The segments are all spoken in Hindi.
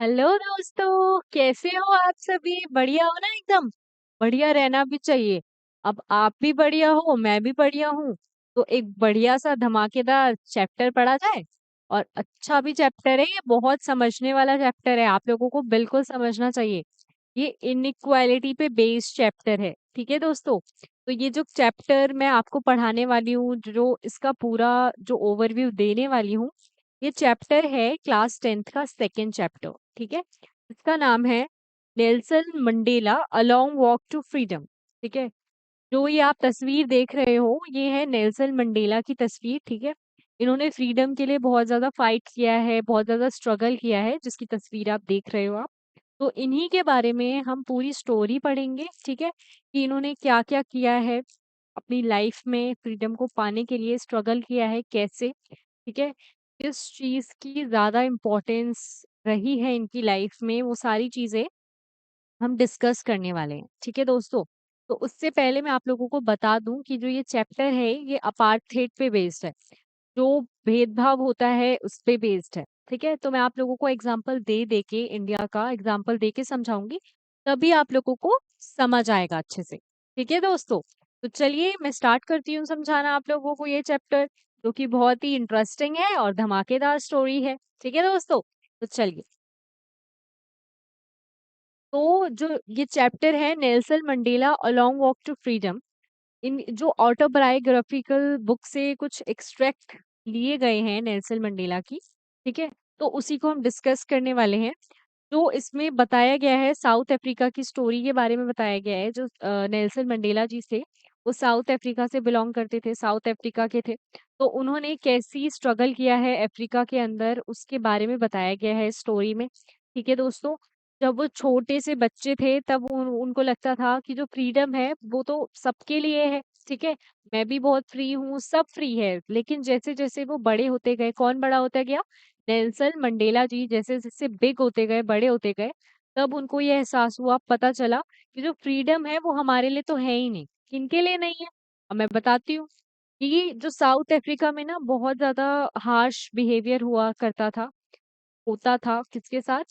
हेलो दोस्तों, कैसे हो आप सभी? बढ़िया हो ना? एकदम बढ़िया रहना भी चाहिए। अब आप भी बढ़िया हो, मैं भी बढ़िया हूँ। तो एक बढ़िया सा धमाकेदार चैप्टर पढ़ा जाए। और अच्छा भी चैप्टर है, ये बहुत समझने वाला चैप्टर है, आप लोगों को बिल्कुल समझना चाहिए। ये इनइक्वालिटी पे बेस्ड चैप्टर है, ठीक है दोस्तों। तो ये जो चैप्टर मैं आपको पढ़ाने वाली हूँ, जो इसका पूरा जो ओवरव्यू देने वाली हूँ, ये चैप्टर है क्लास 10th का सेकेंड चैप्टर, ठीक है। इसका नाम है Nelson Mandela a long walk to freedom, ठीक है। जो ये आप तस्वीर देख रहे हो, ये है नेल्सन मंडेला की तस्वीर, ठीक है। इन्होंने फ्रीडम के लिए बहुत ज्यादा फाइट किया है, बहुत ज्यादा स्ट्रगल किया है, जिसकी तस्वीर आप देख रहे हो आप। तो इन्हीं के बारे में हम पूरी स्टोरी पढ़ेंगे, ठीक है, कि इन्होंने क्या क्या किया है अपनी लाइफ में, फ्रीडम को पाने के लिए स्ट्रगल किया है कैसे, ठीक है। किस चीज की ज्यादा इम्पोर्टेंस रही है इनकी लाइफ में, वो सारी चीजें हम डिस्कस करने वाले हैं, ठीक है दोस्तों। तो उससे पहले मैं आप लोगों को बता दूं कि जो ये चैप्टर है, ये अपार्थेड पे बेस्ड है। जो भेदभाव होता है उस पे बेस्ड है, ठीक है। तो मैं आप लोगों को एग्जांपल दे दे के, इंडिया का एग्जांपल दे के समझाऊंगी, तभी आप लोगों को समझ आएगा अच्छे से, ठीक है दोस्तों। तो चलिए मैं स्टार्ट करती हूँ समझाना आप लोगों को ये चैप्टर, जो कि बहुत ही इंटरेस्टिंग है और धमाकेदार स्टोरी है, ठीक है दोस्तों। तो चलिए। तो जो ये चैप्टर है Nelson Mandela a long walk to freedom, in जो ऑटोबायोग्राफिकल बुक से कुछ एक्सट्रैक्ट लिए गए हैं नेल्सन मंडेला की, ठीक है। तो उसी को हम डिस्कस करने वाले हैं। जो इसमें बताया गया है, साउथ अफ्रीका की स्टोरी के बारे में बताया गया है। जो नेल्सन मंडेला जी थे, वो साउथ अफ्रीका से बिलोंग करते थे, साउथ अफ्रीका के थे। तो उन्होंने कैसी स्ट्रगल किया है अफ्रीका के अंदर, उसके बारे में बताया गया है स्टोरी में, ठीक है दोस्तों। जब वो छोटे से बच्चे थे, तब उनको लगता था कि जो फ्रीडम है वो तो सबके लिए है, ठीक है। मैं भी बहुत फ्री हूँ, सब फ्री है। लेकिन जैसे जैसे वो बड़े होते गए, कौन बड़ा होता गया? नेल्सन मंडेला जी जैसे जैसे बिग होते गए, बड़े होते गए, तब उनको ये एहसास हुआ, पता चला कि जो फ्रीडम है वो हमारे लिए तो है ही नहीं। किनके लिए नहीं है? अब मैं बताती हूँ कि जो साउथ अफ्रीका में ना बहुत ज्यादा हार्श बिहेवियर हुआ करता था, होता था किसके साथ?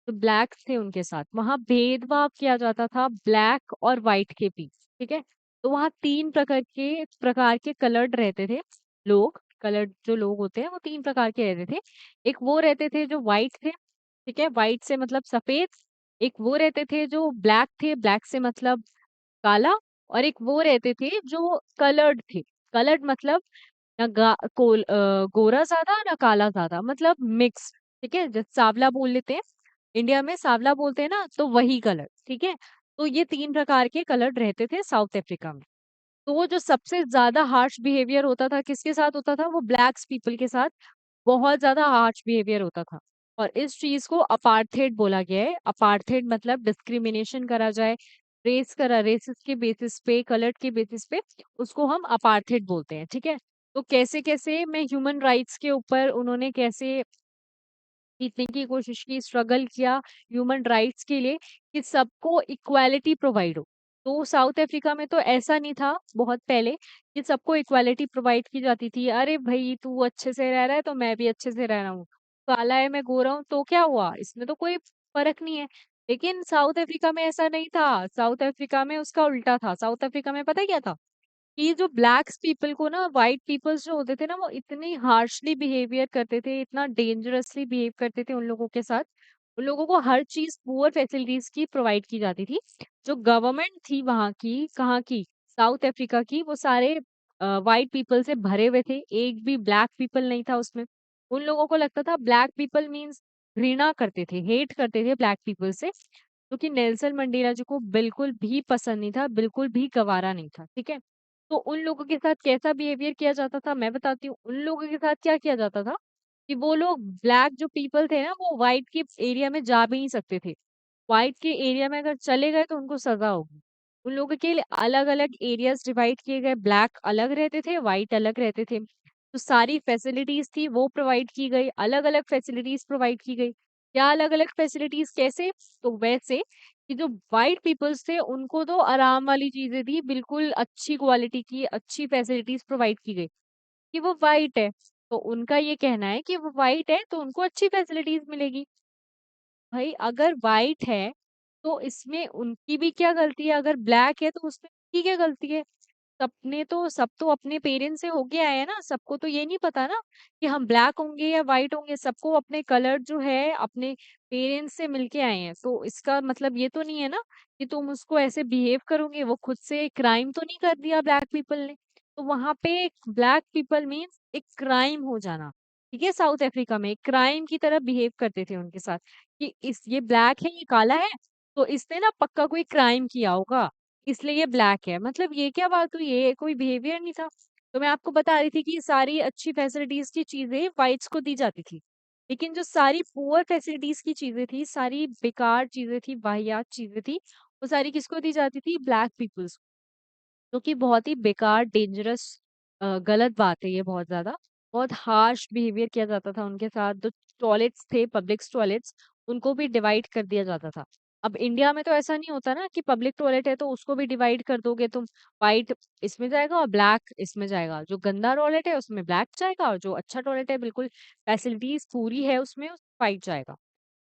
जो ब्लैक थे उनके साथ। वहां भेदभाव किया जाता था ब्लैक और व्हाइट के बीच, ठीक है। तो वहां तीन प्रकार के कलर्ड रहते थे लोग। कलर्ड जो लोग होते हैं वो तीन प्रकार के रहते थे। एक वो रहते थे जो व्हाइट थे, ठीक है, व्हाइट से मतलब सफेद। एक वो रहते थे जो ब्लैक थे, ब्लैक से मतलब काला। और एक वो रहते थे जो कलर्ड थे। कलर्ड मतलब ना गोरा ज्यादा ना काला ज्यादा, मतलब मिक्स, ठीक है। जैसे सांवला बोल लेते हैं, इंडिया में सांवला बोलते हैं ना, तो वही कलर, ठीक है। तो ये तीन प्रकार के कलर रहते थे साउथ अफ्रीका में। तो वो जो सबसे ज्यादा हार्श बिहेवियर होता था, किसके साथ होता था? वो ब्लैक्स पीपल के साथ बहुत ज्यादा हार्श बिहेवियर होता था। और इस चीज को अपार्थेड बोला गया है। अपार्थेड मतलब डिस्क्रिमिनेशन करा जाए, रेसिस के बेसिस पे, कलर के बेसिस पे, उसको हम अपार्थेड बोलते हैं, ठीक है। तो कैसे कैसे मैं ह्यूमन राइट्स के ऊपर उन्होंने कैसे जीतने की कोशिश की, स्ट्रगल किया ह्यूमन राइट्स के लिए, कि सबको इक्वालिटी प्रोवाइड हो। तो साउथ अफ्रीका में तो ऐसा नहीं था बहुत पहले कि सबको इक्वालिटी प्रोवाइड की जाती थी। अरे भाई, तू अच्छे से रह रहा है तो मैं भी अच्छे से रह रहा हूँ, काला है मैं गोरा हूँ तो क्या हुआ, इसमें तो कोई फर्क नहीं है। लेकिन साउथ अफ्रीका में ऐसा नहीं था। साउथ अफ्रीका में उसका उल्टा था। साउथ अफ्रीका में पता है क्या था? कि जो ब्लैक्स पीपल को ना, वाइट पीपल्स जो होते थे ना, वो इतनी हार्शली बिहेवियर करते थे, इतना डेंजरसली बिहेव करते थे उन लोगों के साथ। उन लोगों को हर चीज, पुअर फैसिलिटीज की प्रोवाइड की जाती थी। जो गवर्नमेंट थी वहां की, कहाँ की? साउथ अफ्रीका की, वो सारे वाइट पीपल से भरे हुए थे, एक भी ब्लैक पीपल नहीं था उसमें। उन लोगों को लगता था ब्लैक पीपल मीन्स, घृणा करते थे, हेट करते थे ब्लैक पीपल से, जो कि नेल्सन मंडेला जी को बिल्कुल भी पसंद नहीं था, बिल्कुल भी गवारा नहीं था, ठीक है। तो उन लोगों के साथ कैसा बिहेवियर किया जाता था मैं बताती हूँ। उन लोगों के साथ क्या किया जाता था कि वो लोग, ब्लैक जो पीपल थे ना, वो व्हाइट के एरिया में जा भी नहीं सकते थे। व्हाइट के एरिया में अगर चले गए तो उनको सजा होगी। उन लोगों के लिए अलग अलग एरियाज डिवाइड किए गए, ब्लैक अलग रहते थे, व्हाइट अलग रहते थे। तो सारी फैसिलिटीज थी वो प्रोवाइड की गई, अलग अलग फैसिलिटीज प्रोवाइड की गई। क्या अलग अलग फैसिलिटीज, कैसे? तो वैसे कि जो वाइट पीपल्स थे उनको तो आराम वाली चीजें थी, बिल्कुल अच्छी क्वालिटी की अच्छी फैसिलिटीज प्रोवाइड की गई, कि वो वाइट है। तो उनका ये कहना है कि वो वाइट है तो उनको अच्छी फैसिलिटीज मिलेगी। भाई अगर व्हाइट है तो इसमें उनकी भी क्या गलती है, अगर ब्लैक है तो उसमें उनकी क्या गलती है? सब तो अपने पेरेंट्स से होके आए हैं ना, सबको तो ये नहीं पता ना कि हम ब्लैक होंगे या व्हाइट होंगे, सबको अपने कलर जो है अपने पेरेंट्स से मिलके आए हैं, तो इसका मतलब ये तो नहीं है ना कि तुम उसको ऐसे बिहेव करोगे। वो खुद से क्राइम तो नहीं कर दिया ब्लैक पीपल ने, तो वहां पे ब्लैक पीपल मीन्स एक क्राइम हो जाना। ठीक है, साउथ अफ्रीका में क्राइम की तरह बिहेव करते थे उनके साथ कि इस ये ब्लैक है, ये काला है, तो इसने ना पक्का कोई क्राइम किया होगा, इसलिए ये ब्लैक है। मतलब ये क्या बात हुई, ये कोई बिहेवियर नहीं था। तो मैं आपको बता रही थी कि सारी अच्छी फैसिलिटीज की चीजें व्हाइट्स को दी जाती थी, लेकिन जो सारी पुअर फैसिलिटीज की चीजें थी, सारी बेकार चीजें थी, वाहियात चीजें थी, वो सारी किसको दी जाती थी? Black peoples. जो कि बहुत ही बेकार, डेंजरस, गलत बात है ये, बहुत ज्यादा, बहुत हार्श बिहेवियर किया जाता था उनके साथ। जो टॉयलेट्स थे, पब्लिक टॉयलेट्स, उनको भी डिवाइड कर दिया जाता था। अब इंडिया में तो ऐसा नहीं होता ना कि पब्लिक टॉयलेट है तो उसको भी डिवाइड कर दोगे तुम, वाइट इसमें जाएगा और ब्लैक इसमें जाएगा, जो गंदा टॉयलेट है उसमें ब्लैक जाएगा और जो अच्छा टॉयलेट है बिल्कुल फैसिलिटीज पूरी है उसमें वाइट जाएगा।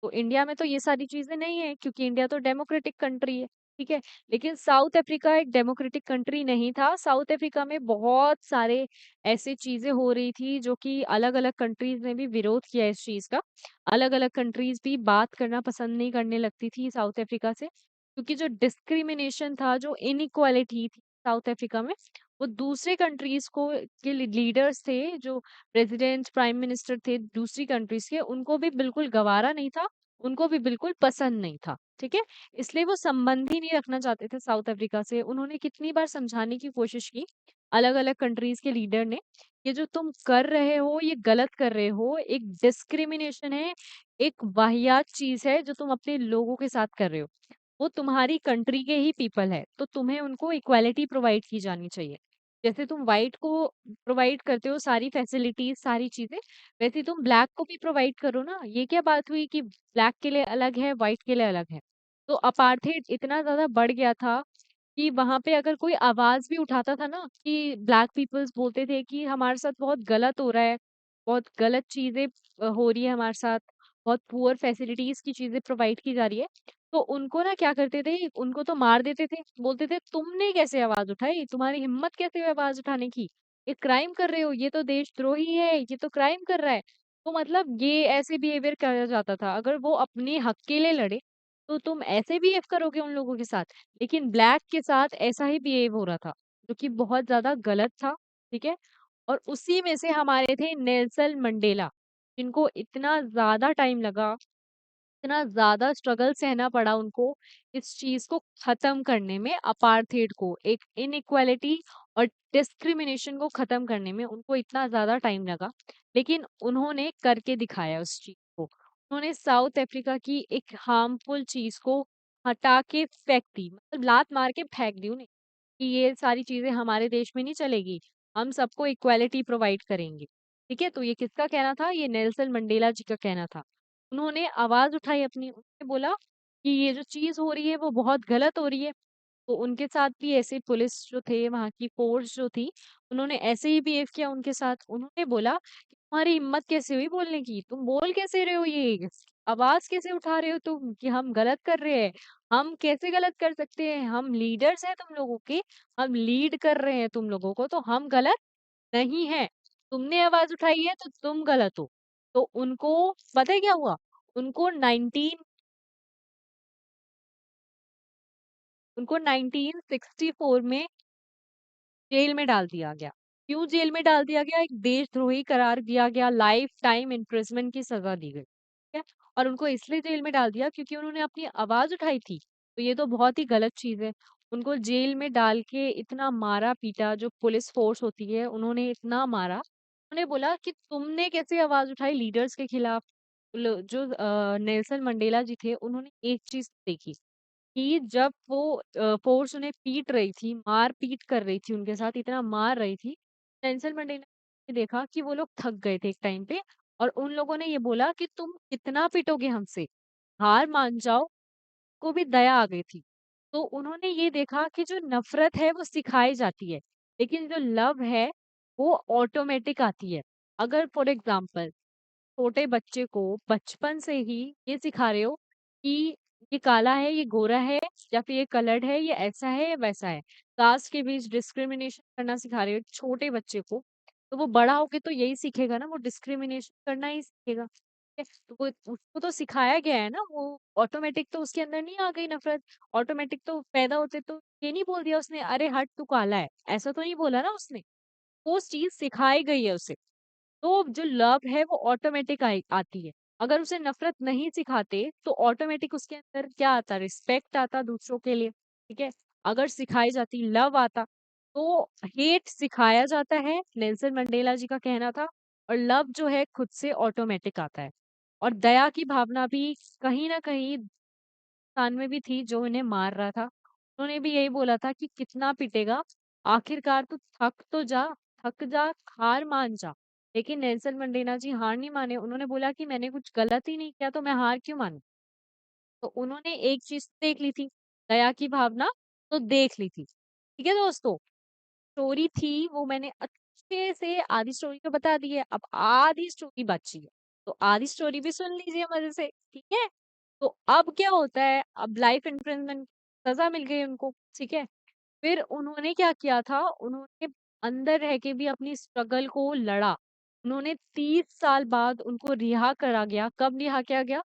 तो इंडिया में तो ये सारी चीजें नहीं है, क्योंकि इंडिया तो डेमोक्रेटिक कंट्री है। ठीक है, लेकिन साउथ अफ्रीका एक डेमोक्रेटिक कंट्री नहीं था। साउथ अफ्रीका में बहुत सारे ऐसे चीजें हो रही थी जो कि अलग अलग कंट्रीज ने भी विरोध किया इस चीज का। अलग अलग कंट्रीज भी बात करना पसंद नहीं करने लगती थी साउथ अफ्रीका से, क्योंकि जो डिस्क्रिमिनेशन था, जो इनइक्वालिटी थी साउथ अफ्रीका में, वो दूसरे कंट्रीज को के लीडर्स थे, जो प्रेसिडेंट प्राइम मिनिस्टर थे दूसरी कंट्रीज के, उनको भी बिल्कुल गवारा नहीं था, उनको भी बिल्कुल पसंद नहीं था। ठीक है, इसलिए वो संबंध ही नहीं रखना चाहते थे साउथ अफ्रीका से। उन्होंने कितनी बार समझाने की कोशिश की अलग अलग कंट्रीज के लीडर ने, ये जो तुम कर रहे हो ये गलत कर रहे हो, एक डिस्क्रिमिनेशन है, एक वाहियात चीज है जो तुम अपने लोगों के साथ कर रहे हो। वो तुम्हारी कंट्री के ही पीपल है, तो तुम्हें उनको इक्वालिटी प्रोवाइड की जानी चाहिए। जैसे तुम व्हाइट को प्रोवाइड करते हो सारी फैसिलिटीज, सारी चीजें, वैसे ही तुम ब्लैक को भी प्रोवाइड करो ना। ये क्या बात हुई कि ब्लैक के लिए अलग है, व्हाइट के लिए अलग है? तो अपार्थेड इतना ज्यादा बढ़ गया था कि वहां पे अगर कोई आवाज भी उठाता था ना, कि ब्लैक पीपल्स बोलते थे कि हमारे साथ बहुत गलत हो रहा है, बहुत गलत चीजें हो रही है हमारे साथ, बहुत पुअर फैसिलिटीज की चीजें प्रोवाइड की जा रही है, तो उनको ना क्या करते थे, उनको तो मार देते थे। बोलते थे तुमने कैसे आवाज उठाई, तुम्हारी हिम्मत कैसे हुई आवाज उठाने की, ये क्राइम कर रहे हो, ये तो देशद्रोही है, ये तो क्राइम कर रहा है। तो मतलब ये ऐसे बिहेवियर किया जाता था। अगर वो अपने हक के लिए लड़े तो तुम ऐसे बिहेव करोगे उन लोगों के साथ, लेकिन ब्लैक के साथ ऐसा ही बिहेव हो रहा था, जो कि बहुत ज्यादा गलत था। ठीक है, और उसी में से हमारे थे नेल्सन मंडेला, जिनको इतना ज्यादा टाइम लगा, इतना ज्यादा स्ट्रगल सहना पड़ा उनको इस चीज को खत्म करने में, अपार्थेड को, एक इनइक्वालिटी और डिस्क्रिमिनेशन को खत्म करने में उनको इतना ज्यादा टाइम लगा। लेकिन उन्होंने करके दिखाया उस चीज को। उन्होंने साउथ अफ्रीका की एक हार्मफुल चीज को हटा के फेंक दी, मतलब लात मार के फेंक दी उन्हें, कि ये सारी चीजें हमारे देश में नहीं चलेगी, हम सबको इक्वालिटी प्रोवाइड करेंगे। ठीक है, तो ये किसका कहना था? ये नेल्सन मंडेला जी का कहना था। उन्होंने आवाज उठाई अपनी, उन्होंने बोला कि ये जो चीज हो रही है वो बहुत गलत हो रही है। तो उनके साथ भी ऐसे पुलिस जो थे, वहां की फोर्स जो थी, उन्होंने ऐसे ही बिहेव किया उनके साथ। उन्होंने बोला कि तुम्हारी हिम्मत कैसे हुई बोलने की, तुम बोल कैसे रहे हो, ये आवाज कैसे उठा रहे हो तुम कि हम गलत कर रहे हैं? हम कैसे गलत कर सकते हैं, हम लीडर्स हैं तुम लोगों के, हम लीड कर रहे हैं तुम लोगों को, तो हम गलत नहीं है। तुमने आवाज उठाई है तो तुम गलत हो। तो उनको पता है क्या हुआ? उनको 1964 में जेल में डाल दिया गया। क्यों जेल में डाल दिया गया? एक देशद्रोही करार दिया गया, लाइफ टाइम इम्प्रिजमेंट की सजा दी गई। ठीक है, और उनको इसलिए जेल में डाल दिया क्योंकि उन्होंने अपनी आवाज उठाई थी। तो ये तो बहुत ही गलत चीज है। उनको जेल में डाल के इतना मारा पीटा, जो पुलिस फोर्स होती है उन्होंने इतना मारा। उन्होंने बोला कि तुमने कैसे आवाज उठाई लीडर्स के खिलाफ। जो नेल्सन मंडेला जी थे, उन्होंने एक चीज देखी कि जब वो फोर्स उन्हें पीट रही थी, मार पीट कर रही थी, उनके साथ इतना मार रही थी, नेल्सन मंडेला ने देखा कि वो लोग थक गए थे एक टाइम पे, और उन लोगों ने ये बोला कि तुम कितना पिटोगे हमसे, हार मान जाओ। को भी दया आ गई थी। तो उन्होंने ये देखा कि जो नफरत है वो सिखाई जाती है, लेकिन जो लव है वो ऑटोमेटिक आती है। अगर फॉर एग्जाम्पल छोटे बच्चे को बचपन से ही ये सिखा रहे हो कि ये काला है, ये गोरा है, या फिर ये कलर्ड है, ये ऐसा है या वैसा है। कास्ट के बीच डिस्क्रिमिनेशन करना सिखा रहे हो छोटे बच्चे को, तो वो बड़ा होके तो यही सीखेगा ना, वो डिस्क्रिमिनेशन करना ही सीखेगा। ठीक है? तो वो उसको तो सिखाया गया है ना, वो ऑटोमेटिक तो उसके अंदर नहीं आ गई नफरत। ऑटोमेटिक तो पैदा होते तो ये नहीं बोल दिया उसने, अरे हट तू काला है, ऐसा तो नहीं बोला ना उसने। वो चीज सिखाई गई है उसे। तो जो लव है वो ऑटोमेटिक आती है। अगर उसे नफरत नहीं सिखाते तो ऑटोमेटिक उसके अंदर क्या आता, रिस्पेक्ट आता दूसरों के लिए। ठीक है? अगर सिखाई जाती लव आता। तो हेट सिखाया जाता है, नेल्सन मंडेला जी का कहना था। और लव जो है खुद से ऑटोमेटिक आता है। और दया की भावना भी कहीं ना कहीं इंसान में भी थी जो इन्हें मार रहा था। उन्होंने भी यही बोला था कि कितना पिटेगा, आखिरकार तू थक तो जा, थक जा, हार मान जा। लेकिन नेल्सन मंडेला जी हार नहीं माने, उन्होंने बोला कि मैंने कुछ गलत ही नहीं किया तो मैं हार क्यों मानूं। तो उन्होंने एक चीज देख ली थी, दया की भावना, तो देख ली थी। ठीक है दोस्तों, स्टोरी थी वो मैंने अच्छे से आधी स्टोरी तो बता दी है, अब आधी स्टोरी बची है। तो आधी स्टोरी भी सुन लीजिए मजे से। ठीक है? तो अब क्या होता है, अब लाइफ इम्प्रिजनमेंट सजा मिल गई उनको। ठीक है? फिर उन्होंने क्या किया था, उन्होंने अंदर रह के भी अपनी स्ट्रगल को लड़ा। उन्होंने 30 साल बाद उनको रिहा करा गया। कब रिहा किया गया?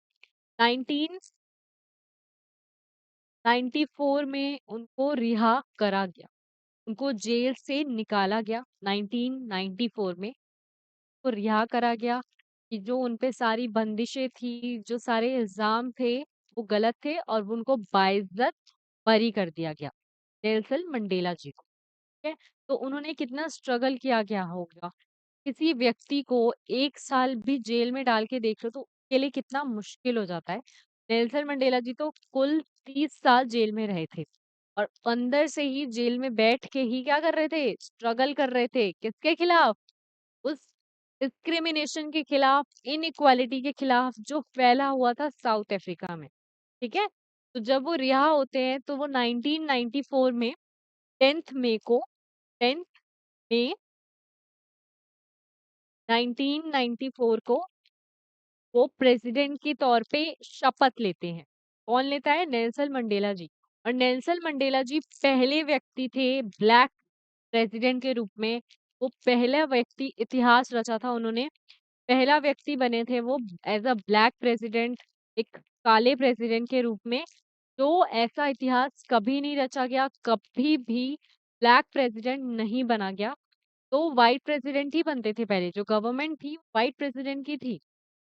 1994 में उनको रिहा करा गया। उनको जेल से निकाला गया 1994 में। को रिहा करा गया कि जो उनपे सारी बंदिशें थी, जो सारे इल्जाम थे, वो गलत थे और वो उनको बाइज्जत बरी कर दिया गया, नेल्सन मंडेला जी को। ठीक है? तो उन्होंने कितना स्ट्रगल किया गया होगा। किसी व्यक्ति को 1 साल भी जेल में डाल के देख लो तो उसके लिए कितना मुश्किल हो जाता है। नेल्सन मंडेला जी तो कुल 30 साल जेल में रहे थे। और अंदर से ही जेल में बैठ के ही क्या कर रहे थे, स्ट्रगल कर रहे थे, किसके खिलाफ? उस डिस्क्रिमिनेशन के खिलाफ, इनइक्वालिटी के खिलाफ जो फैला हुआ था साउथ अफ्रीका में। ठीक है? तो जब वो रिहा होते हैं तो वो 1994 में 10th मई को, 10th मई 1994 को वो प्रेसिडेंट के तौर पे शपथ लेते हैं। कौन लेता है? नेल्सन मंडेला जी। और नेल्सन मंडेला जी पहले व्यक्ति थे ब्लैक प्रेसिडेंट के रूप में। वो पहला व्यक्ति, इतिहास रचा था उन्होंने। पहला व्यक्ति बने थे वो एज अ ब्लैक प्रेसिडेंट, एक काले प्रेसिडेंट के रूप में। तो ऐसा इतिहास कभी नहीं रचा गया, कभी भी ब्लैक प्रेसिडेंट नहीं बना गया। तो व्हाइट प्रेसिडेंट ही बनते थे पहले, जो गवर्नमेंट थी व्हाइट प्रेसिडेंट की थी।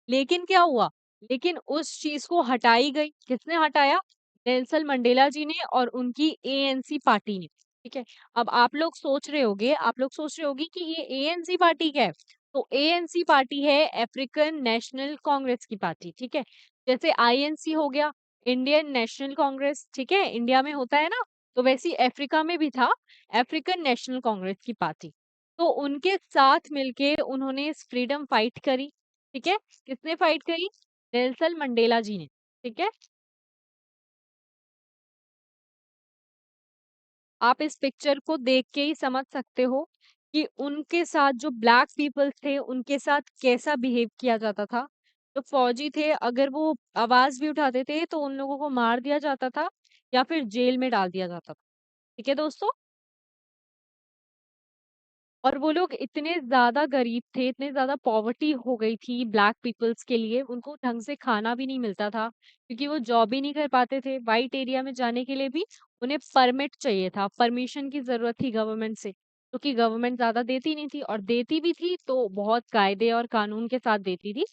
लेकिन क्या हुआ? लेकिन उस चीज को हटाई गई। किसने हटाया? नेल्सन मंडेला जी ने और उनकी एएनसी पार्टी ने। ठीक है? अब आप लोग सोच रहे होगे कि ये एएनसी पार्टी क्या है। तो एएनसी पार्टी है अफ्रीकन नेशनल कांग्रेस की पार्टी। ठीक है? जैसे आईएनसी हो गया, इंडियन नेशनल कांग्रेस। ठीक है? इंडिया में होता है ना, तो वैसी अफ्रीका में भी था अफ्रीकन नेशनल कांग्रेस की पार्टी। तो उनके साथ मिलके उन्होंने फ्रीडम फाइट करी। ठीक है? किसने फाइट करी? नेल्सन मंडेला जी ने। ठीक है? आप इस पिक्चर को देख के ही समझ सकते हो कि उनके साथ जो ब्लैक पीपल थे उनके साथ कैसा बिहेव किया जाता था। जो फौजी थे अगर वो आवाज भी उठाते थे तो उन लोगों को मार दिया जाता था या फिर जेल में डाल दिया जाता था। ठीक है दोस्तों? और वो लोग इतने ज़्यादा गरीब थे, इतने ज़्यादा पॉवर्टी हो गई थी ब्लैक पीपल्स के लिए, उनको ढंग से खाना भी नहीं मिलता था, क्योंकि वो जॉब ही नहीं कर पाते थे। व्हाइट एरिया में जाने के लिए भी उन्हें परमिट चाहिए था, परमिशन की ज़रूरत थी गवर्नमेंट से, क्योंकि गवर्नमेंट ज़्यादा देती नहीं थी और देती भी थी तो बहुत कायदे और कानून के साथ देती थी।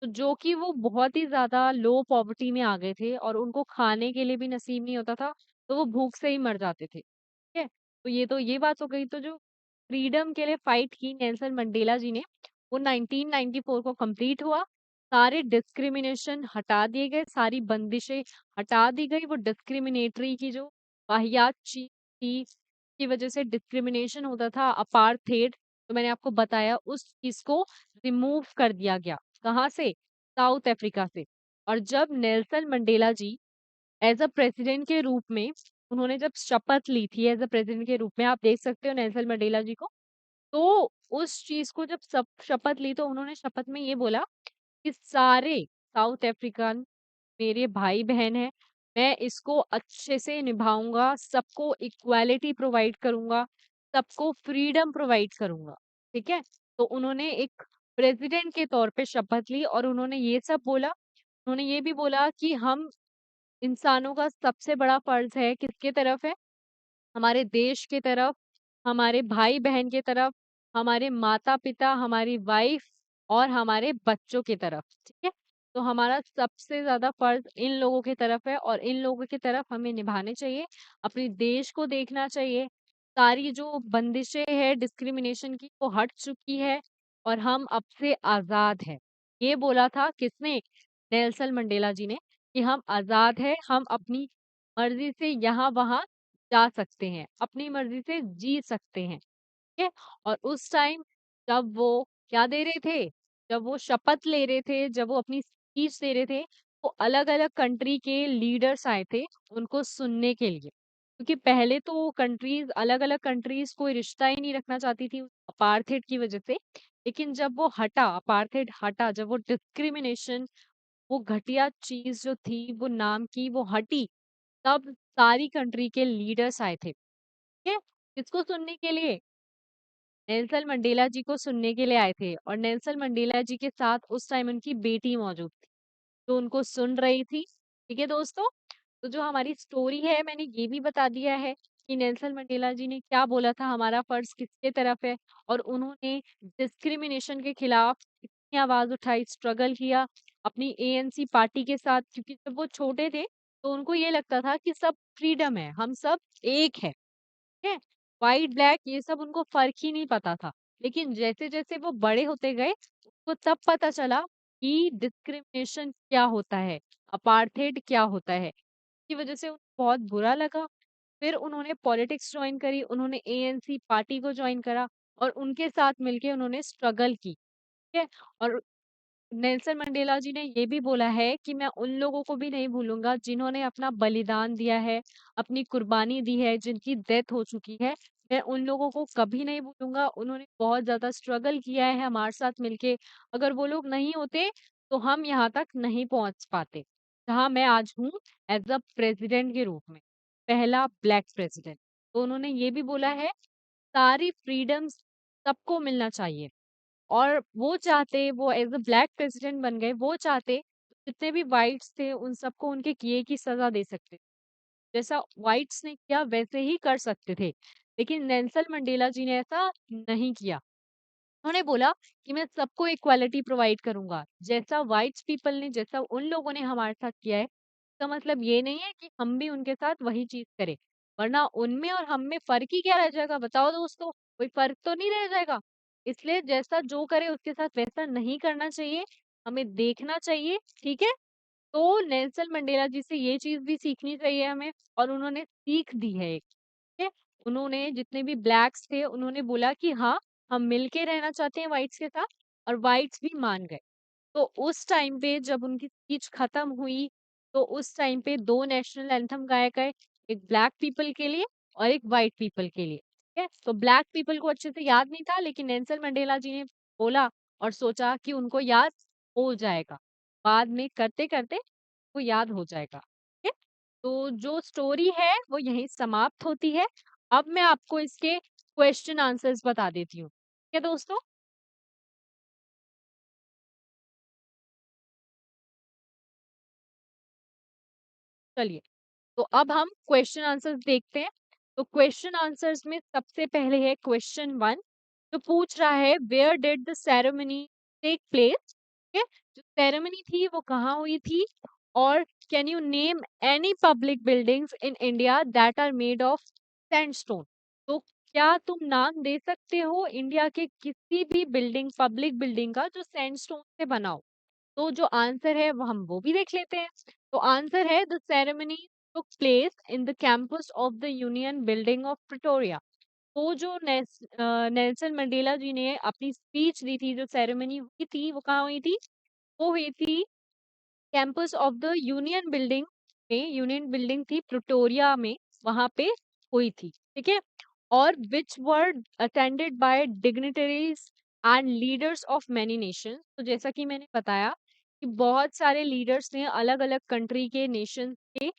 तो जो कि वो बहुत ही ज़्यादा लो पॉवर्टी में आ गए थे और उनको खाने के लिए भी नसीब नहीं होता था, तो वो भूख से ही मर जाते थे। ठीक है? तो ये बात हो गई। तो जो फ्रीडम के लिए फाइट की नेल्सन मंडेला जी ने, वो 1994 को कंप्लीट हुआ। सारे डिस्क्रिमिनेशन हटा दिए गए, सारी बंदिशें हटा दी गई। वो डिस्क्रिमिनेटरी की जो वाहियात चीज थी, की वजह से डिस्क्रिमिनेशन होता था, अपार्थेड, तो मैंने आपको बताया उस चीज को रिमूव कर दिया गया। कहाँ से? साउथ अफ्रीका से। और जब Nelson Mandela ji as a president के रूप में, उन्होंने जब शपथ ली थी एज अ प्रेसिडेंट के रूप में, आप देख सकते हो नेल्सन मंडेला जी को। तो उस चीज को जब सब शपथ ली तो उन्होंने शपथ में ये बोला कि सारे साउथ अफ्रीकन मेरे भाई-बहन हैं, मैं इसको अच्छे से निभाऊँगा, सबको इक्वालिटी प्रोवाइड करूँगा, सबको फ्रीडम प्रोवाइड करूँगा, ठीक है? तो उन्होंने एक प्रेज़िडेंट के तौर पे शपथ ली और उन्होंने ये सब बोला। उन्होंने ये भी बोला कि हम इंसानों का सबसे बड़ा फ़र्ज़ है किसके तरफ है? हमारे देश की तरफ, हमारे भाई-बहन की तरफ, हमारे माता-पिता, हमारी वाइफ़ और हमारे बच्चों की तरफ, ठीक है? तो हमारा सबसे ज़्यादा फ़र्ज़ इन लोगों की तरफ है और इन लोगों की तरफ हमें निभाने चाहिए। अपने देश को देखना चाहिए, सारी जो बंदिशें हैं डिस्क्रिमिनेशन की वो हट चुकी है और हम अब से आज़ाद हैं। ये बोला था किसने? नेल्सन मंडेला जी ने कि हम आज़ाद हैं, हम अपनी मर्ज़ी से यहाँ-वहाँ जा सकते हैं, अपनी मर्ज़ी से जी सकते हैं, ठीक है? और उस टाइम जब वो क्या दे रहे थे, जब वो शपथ ले रहे थे, जब वो अपनी स्पीच दे रहे थे, तो अलग-अलग कंट्री के लीडर्स आए थे उनको सुनने के लिए। क्योंकि पहले तो कंट्रीज़ अलग-अलग कंट्रीज़ कोई रिश्ता ही नहीं रखना चाहती थी अपार्थेड की वज़ह से। लेकिन जब वो हटा, अपार्थेड हटा, जब वो डिस्क्रिमिनेशन, वो घटिया चीज़ जो थी, वो नाम की, वो हटी, तब सारी कंट्री के लीडर्स आए थे। ठीक है? किसको सुनने के लिए? नेल्सन मंडेला जी को सुनने के लिए आए थे और नेल्सन मंडेला जी के साथ उस टाइम उनकी बेटी मौजूद थी, जो उनको सुन रही थी। ठीक है दोस्तों? तो जो हमारी स्टोरी है मैंने ये भी बता दिया है कि नेल्सन मंडेला जी ने क्या बोला था, हमारा फ़र्ज़ किसके तरफ है और उन्होंने डिस्क्रिमिनेशन के खिलाफ कितनी आवाज़ उठाई, स्ट्रगल किया अपनी एएनसी पार्टी के साथ, क्योंकि जब वो छोटे थे, तो उनको ये लगता था कि सब फ्रीडम है, हम सब एक हैं। है, व्हाइट ब्लैक ये सब उनको फ़र्क ही नहीं पता था। लेकिन जैसे-जैसे वो बड़े होते गए, उनको तब पता चला कि डिस्क्रिमिनेशन क्या होता है, अपार्थेड क्या होता है। की वजह से उनको बहुत बुरा लगा। फिर उन्होंने पॉलिटिक्स जॉइन करी, उन्होंने एएनसी पार्टी को जॉइन करा और उनके साथ मिलके उन्होंने स्ट्रगल की, ठीक है? और नेल्सन मंडेला जी ने ये भी बोला है कि मैं उन लोगों को भी नहीं भूलूँगा जिन्होंने अपना बलिदान दिया है, अपनी कुर्बानी दी है, जिनकी डेथ हो चुकी है। मैं उन लोगों को कभी नहीं भूलूँगा। उन्होंने बहुत ज़्यादा स्ट्रगल किया है हमारे साथ मिलके। अगर वो लोग नहीं होते, तो हम यहाँ तक नहीं पहुँच पाते, जहाँ मैं आज हूँ एज़ अ प्रेज़िडेंट के रूप में, पहला ब्लैक प्रेज़िडेंट। तो उन्होंने ये भी बोला है, सारी फ्रीडम्स सबको मिलना चाहिए। और वो चाहते, वो एज़ अ ब्लैक प्रेसिडेंट बन गए, वो चाहते जितने भी व्हाइट्स थे उन सबको उनके किए की सज़ा दे सकते। जैसा व्हाइट्स ने किया वैसे ही कर सकते थे। लेकिन नेल्सन मंडेला जी ने ऐसा नहीं किया। उन्होंने बोला कि मैं सबको इक्वालिटी प्रोवाइड करूँगा। जैसा व्हाइट्स पीपल ने, जैसा उन लोगों ने हमारे साथ किया है, इसका मतलब ये नहीं है कि हम भी उनके साथ वही चीज़ करें। वरना उनमें और हम में फ़र्क ही क्या रह जाएगा बताओ दोस्तों? कोई फ़र्क तो नहीं रह जाएगा। इसलिए जैसा जो करे उसके साथ वैसा नहीं करना चाहिए, हमें देखना चाहिए, ठीक है? तो नेल्सन मंडेला जी से ये चीज़ भी सीखनी चाहिए हमें और उन्होंने सीख दी है एक। है, उन्होंने जितने भी ब्लैक्स थे उन्होंने बोला कि हाँ, हम मिलके रहना चाहते हैं व्हाइट्स के साथ और व्हाइट्स भी मान गए। तो उस टाइम पे जब उनकी स्पीच खत्म हुई, तो उस टाइम पे 2 नेशनल एंथम गाए गए, एक ब्लैक पीपल के लिए और एक व्हाइट पीपल के लिए, ठीक है? तो ब्लैक पीपल को अच्छे से याद नहीं था लेकिन नेल्सन मंडेला जी ने बोला और सोचा कि उनको याद हो जाएगा। बाद में करते-करते वो याद हो जाएगा, ठीक है? तो जो स्टोरी है वो यहीं समाप्त होती है। अब मैं आपको इसके क्वेश्चन आंसर्स बता देती हूँ। ठीक है दोस्तों? चलिए, तो अब हम क्वेश्चन आंसर्स देखते हैं। तो क्वेश्चन आंसर्स में सबसे पहले है क्वेश्चन 1 जो पूछ रहा है where did the ceremony take place? ठीक है? जो सेरेमनी थी वो कहाँ हुई थी? और can you name any public buildings in India that are made of sandstone? तो क्या तुम नाम दे सकते हो इंडिया के किसी भी बिल्डिंग, पब्लिक बिल्डिंग का जो सैंडस्टोन से बना हो? तो जो आंसर है वो हम वो भी देख लेते हैं। तो आंसर है the ceremony took place in the campus of the union building of Pretoria. वो जो नेल्सन मंडेला जी ने अपनी स्पीच दी थी, जो सेरेमनी हुई थी, वो कहाँ हुई थी? वो हुई थी campus of the union building में, यूनियन बिल्डिंग थी प्रिटोरिया में, वहां पे हुई थी, ठीक है? और which were attended by dignitaries and leaders of many nations. तो जैसा कि मैंने बताया कि बहुत सारे लीडर्स ने अलग-अलग कंट्री के नेशन के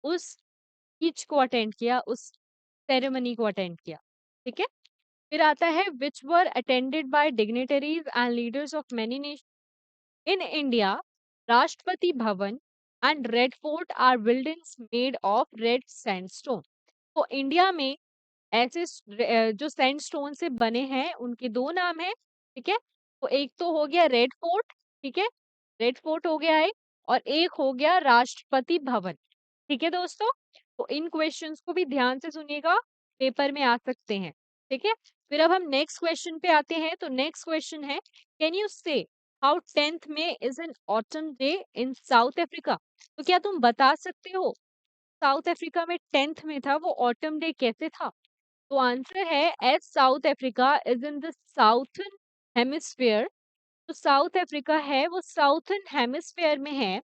उस स्पीच को अटेंड किया, उस सेरेमनी को अटेंड किया। ठीक है? फिर आता है which were attended by dignitaries and leaders of many nation in India. Rashtrapati Bhavan and Red Fort are buildings made of red sandstone. तो इंडिया में ऐसे जो सैंडस्टोन से बने हैं उनके दो नाम हैं। ठीक है? तो एक तो हो गया रेड फोर्ट। ठीक है? रेड फोर्ट हो गया एक, और एक हो गया राष्ट्रपति भवन। ठीक है दोस्तों? तो इन क्वेश्चंस को भी ध्यान से सुनिएगा, पेपर में आ सकते हैं। ठीक है? फिर अब हम नेक्स्ट क्वेश्चन पे आते हैं। तो नेक्स्ट क्वेश्चन है, कैन यू से हाउ 10th में is an autumn day in south Africa. तो क्या तुम बता सकते हो साउथ अफ्रीका में 10th में था वो ऑटम डे कैसे था? तो आंसर है, as South Africa is in the southern hemisphere. तो साउथ अफ्रीका है वो साउथर्न हेमिस्फेयर में है।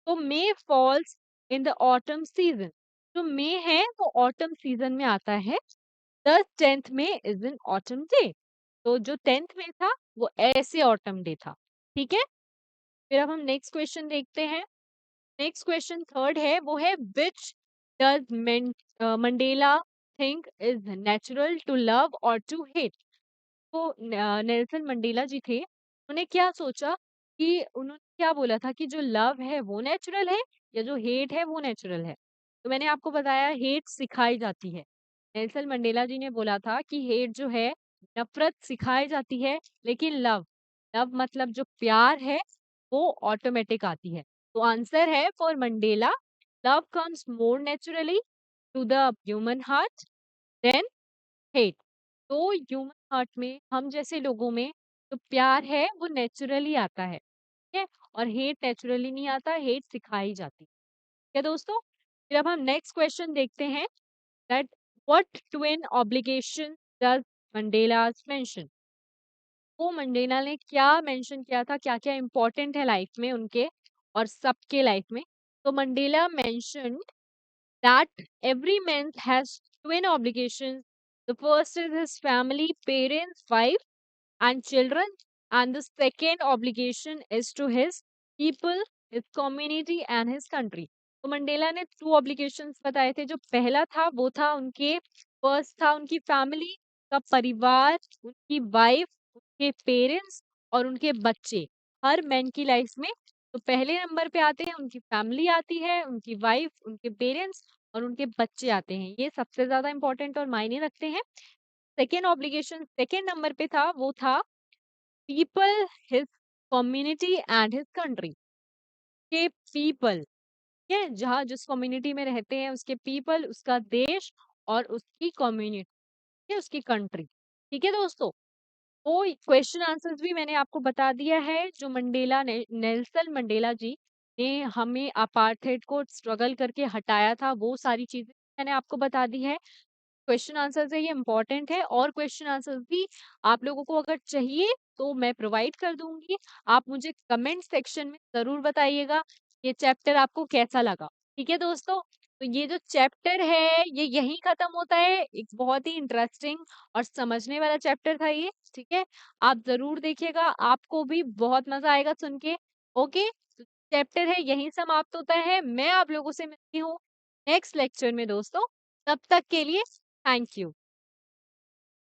तो May falls in the autumn season. जो मे है वो ऑटम सीजन में आता है। द 10th में इज इन ऑटम डे। तो जो 10th में था वो ऐसे ऑटम डे था। ठीक है? फिर अब हम नेक्स्ट क्वेश्चन देखते हैं। नेक्स्ट क्वेश्चन थर्ड है, वो है which does Mandela think is natural to love or to hate. तो नेल्सन मंडेला जी थे, उन्होंने क्या सोचा कि उन्होंने क्या बोला था कि जो लव है वो नेचुरल है या जो हेट है वो नेचुरल है। तो मैंने आपको बताया हेट सिखाई जाती है। नेल्सन मंडेला जी ने बोला था कि हेट जो है नफरत सिखाई जाती है, लेकिन लव, लव मतलब जो प्यार है वो ऑटोमेटिक आती है। तो आंसर है for Mandela, love comes more naturally to the human heart than hate. तो ह्यूमन हार्ट में हम जैसे लोगों में जो प्यार है वो नेचुरली आता है। ठीक है? और हेट नेचुरली नहीं आता, हेट सिखाई जाती है। ठीक है दोस्तों? फिर अब हम नेक्स्ट क्वेश्चन देखते हैं, that what twin obligation does Mandela mention. वो मंडेला ने क्या मेंशन किया था, क्या क्या इंपॉर्टेंट है लाइफ में उनके और सबके लाइफ में। तो Mandela mention that every man has twin obligations. The first is his family, parents, wife, and children, and the second obligation is to his people, his community, and his country. तो मंडेला ने टू ऑब्लिगेशंस बताए थे। जो पहला था वो था उनके, फर्स्ट था उनकी फैमिली का परिवार, उनकी वाइफ, उनके पेरेंट्स और उनके बच्चे। हर मैन की लाइफ में तो पहले नंबर पे आते हैं उनकी फैमिली आती है, उनकी वाइफ, उनके पेरेंट्स और उनके बच्चे आते हैं। ये सबसे ज्यादा इंपॉर्टेंट और मायने रखते हैं। सेकेंड ऑब्लिगेशन सेकेंड नंबर पे था, वो था people, his community and his country. के पीपल, ये जहाँ जिस कम्युनिटी में रहते हैं उसके पीपल, उसका देश और उसकी कम्युनिटी, उसकी कंट्री। ठीक है दोस्तों? वो क्वेश्चन आंसर्स भी मैंने आपको बता दिया है। जो मंडेला ने, नेल्सन मंडेला जी ने हमें अपार्थाइड को स्ट्रगल करके हटाया था, वो सारी चीजें मैंने आपको बता दी है। क्वेश्चन आंसर्स है ये इम्पोर्टेंट है, और क्वेश्चन आंसर्स भी आप लोगों को अगर चाहिए तो मैं प्रोवाइड कर दूंगी। आप मुझे कमेंट सेक्शन में जरूर बताइएगा ये चैप्टर आपको कैसा लगा। ठीक है दोस्तों? तो ये जो चैप्टर है ये यहीं खत्म होता है। एक बहुत ही इंटरेस्टिंग और समझने वाला चैप्टर था ये। ठीक है? आप जरूर देखिएगा, आपको भी बहुत मजा आएगा सुन के। ओके, चैप्टर है यहीं समाप्त होता है। मैं आप लोगों से मिलती हूँ नेक्स्ट लेक्चर में दोस्तों। तब तक के लिए थैंक यू।